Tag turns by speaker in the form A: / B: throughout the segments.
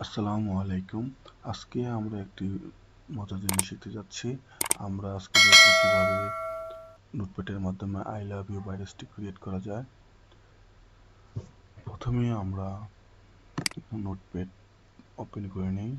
A: আসসালামু আলাইকুম। আজকে আমরা একটি মজার জিনিস শিখতে যাচ্ছি। আমরা আজকে দেখব কিভাবে নোটপ্যাডের মাধ্যমে আই লাভ ইউ ভাইরাসটি ক্রিয়েট করা যায়। প্রথমে আমরা নোটপ্যাড ওপেন করে নিই।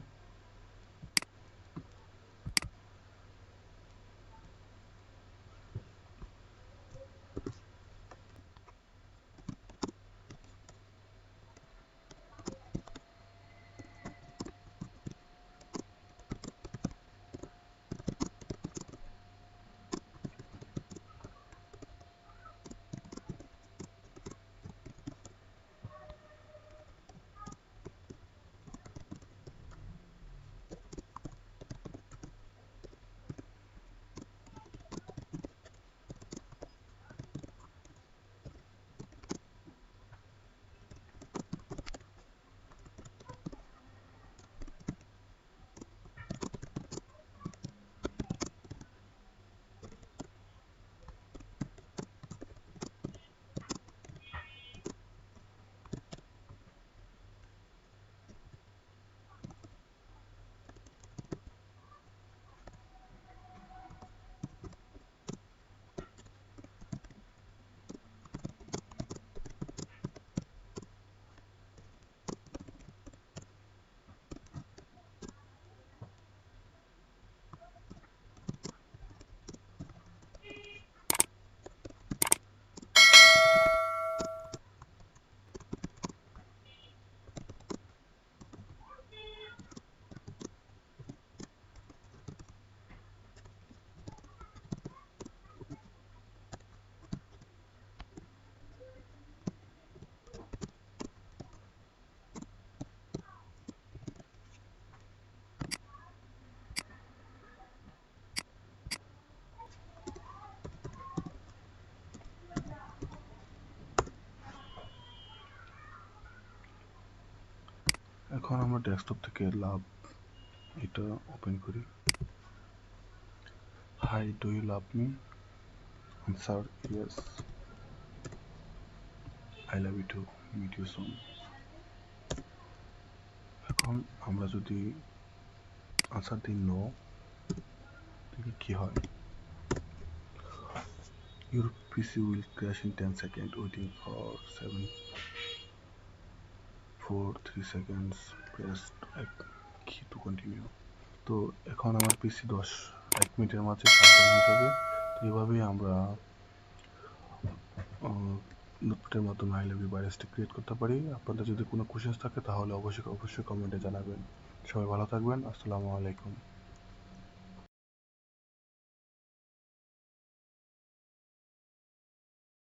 A: এখন আমরা ডেস্কটপ থেকে লাভ এটা ওপেন করি। Hi, do you love me? Answer yes. I love you too, meet you soon. এখন আমরা যদি আনসার দিই নো, তাহলে কি হয়? Your PC will crash in 10 seconds, waiting for 7, 4, 3 seconds. Press key to continue. তো এখন আমার পিসি 1 মিনিটের মাঝে শাটডাউন হয়ে যাবে। তো এইভাবেই আমরা নোটপ্যাডের মাধ্যমে আই লাভ ইউ ভাইরাসটি ক্রিয়েট করতে পারি। আপনাদের যদি কোনো কোশ্চেন থাকে তাহলে অবশ্যই কমেন্টে জানাবেন। সবাই ভালো থাকবেন। আসসালামু আলাইকুম।